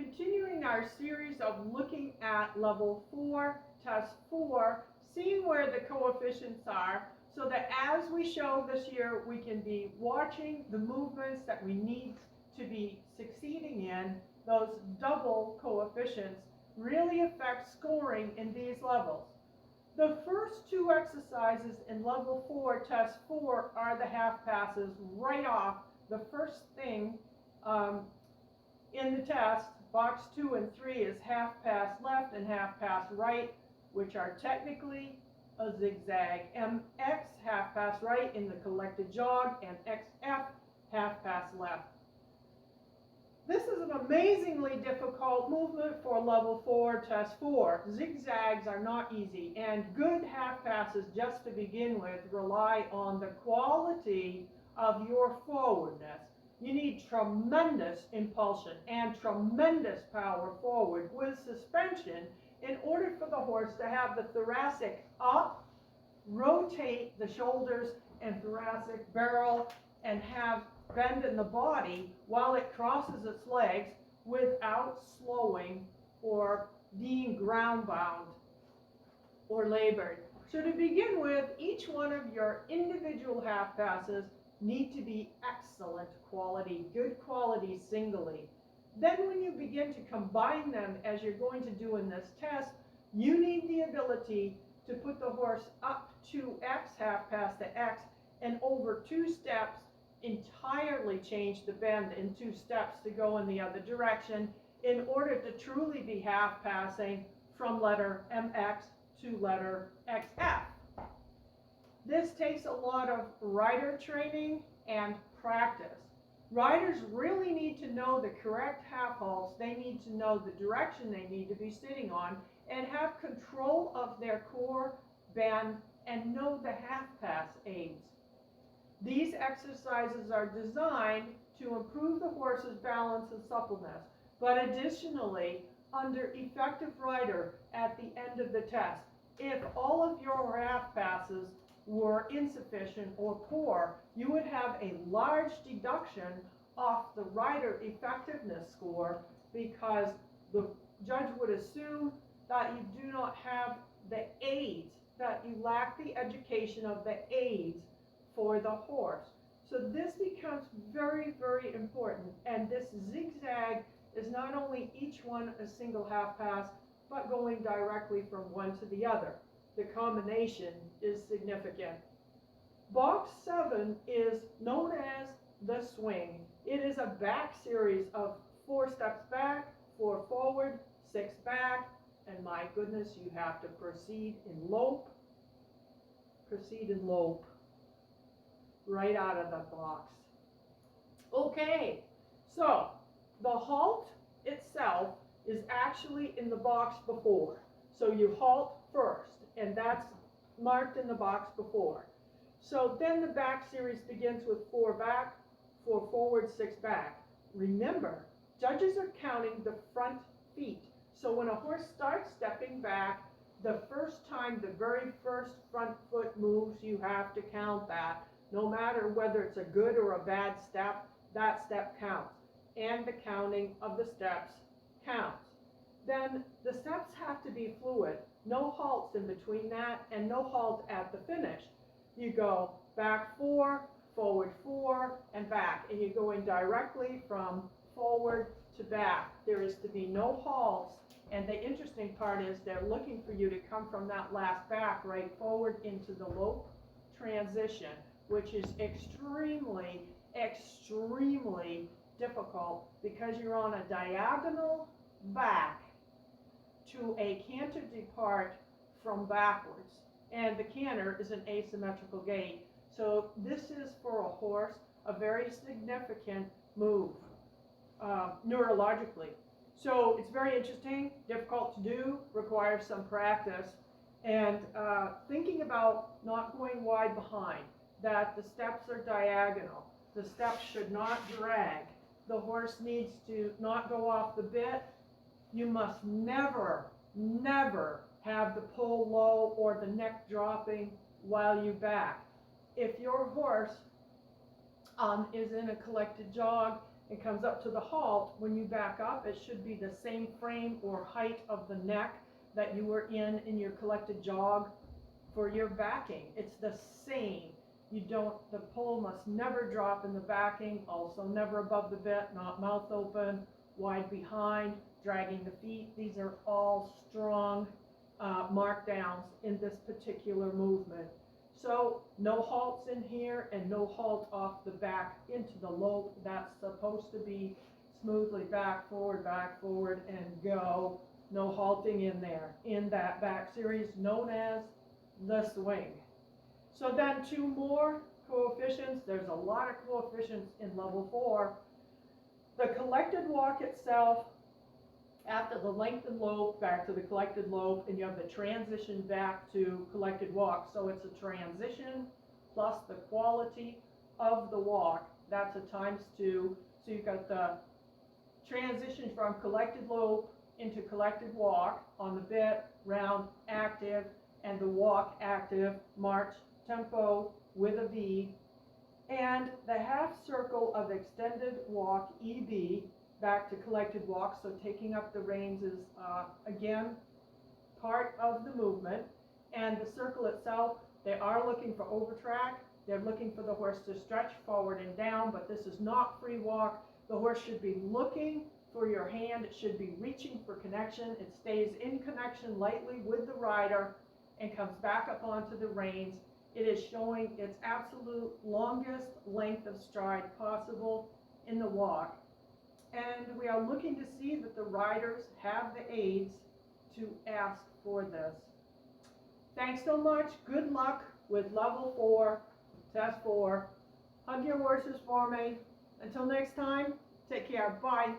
continuing our series of looking at level 4, test 4, seeing where the coefficients are, so that as we show this year, we can be watching the movements that we need to be succeeding in. Those double coefficients really affect scoring in these levels. The first two exercises in level 4, test 4, are the half passes right off. The first thing in the test, box 2 and 3, is half pass left and half pass right, which are technically a zigzag. MX, half pass right in the collected jog, and XF, half pass left. This is an amazingly difficult movement for level 4, test 4. Zigzags are not easy, and good half passes, just to begin with, rely on the quality of your forwardness. You need tremendous impulsion and tremendous power forward with suspension in order for the horse to have the thoracic up, rotate the shoulders and thoracic barrel, and have bend in the body while it crosses its legs without slowing or being ground bound or labored. So to begin with, each one of your individual half passes need to be excellent quality, good quality singly. Then when you begin to combine them, as you're going to do in this test, you need the ability to put the horse up to X, half pass to X, and over 2 steps entirely change the bend in 2 steps to go in the other direction in order to truly be half passing from letter MX to letter XF. This takes a lot of rider training and practice. Riders really need to know the correct half halts. They need to know the direction they need to be sitting on and have control of their core bend and know the half pass aids. These exercises are designed to improve the horse's balance and suppleness, but additionally, under effective rider at the end of the test, if all of your half passes were insufficient or poor, you would have a large deduction off the rider effectiveness score, because the judge would assume that you do not have the aids, that you lack the education of the aids for the horse. So this becomes very, very important, and this zigzag is not only each one a single half pass, but going directly from one to the other. The combination is significant. Box 7 is known as the swing. It is a back series of 4 steps back, 4 forward, 6 back, and my goodness, you have to proceed in lope, right out of the box. Okay, so the halt itself is actually in the box before. So you halt first, and that's marked in the box before. So then the back series begins with 4 back, 4 forward, 6 back. Remember, judges are counting the front feet. So when a horse starts stepping back, the first time the very first front foot moves, you have to count that. No matter whether it's a good or a bad step, that step counts. And the counting of the steps counts. Then the steps have to be fluid. No halts in between that, and no halt at the finish. You go back 4, forward 4, and back. And you're going directly from forward to back. There is to be no halts. And the interesting part is they're looking for you to come from that last back right forward into the lope transition, which is extremely, extremely difficult because you're on a diagonal back to a canter depart from backwards. And the canter is an asymmetrical gait. So this is, for a horse, a very significant move neurologically. So it's very interesting, difficult to do, requires some practice. And thinking about not going wide behind, that the steps are diagonal. The steps should not drag. The horse needs to not go off the bit. You must never, never have the pull low or the neck dropping while you back. If your horse is in a collected jog and comes up to the halt, when you back up, it should be the same frame or height of the neck that you were in your collected jog for your backing. It's the same. The pole must never drop in the backing, also never above the bit, not mouth open, wide behind, dragging the feet. These are all strong markdowns in this particular movement. So no halts in here and no halt off the back into the lope. That's supposed to be smoothly back, forward, and go. No halting in there, in that back series known as the swing. So then 2 more coefficients. There's a lot of coefficients in level 4. The collected walk itself, after the lengthened lope, back to the collected lope, and you have the transition back to collected walk. So it's a transition plus the quality of the walk. That's a ×2. So you've got the transition from collected lope into collected walk on the bit, round, active, and the walk active, march, tempo with a V, and the half circle of extended walk EB back to collected walk. So taking up the reins is again part of the movement. And the circle itself, they are looking for overtrack. They're looking for the horse to stretch forward and down, but this is not free walk. The horse should be looking for your hand. It should be reaching for connection. It stays in connection lightly with the rider and comes back up onto the reins. It is showing its absolute longest length of stride possible in the walk. And we are looking to see that the riders have the aids to ask for this. Thanks so much. Good luck with level 4, test 4. Hug your horses for me. Until next time, take care. Bye.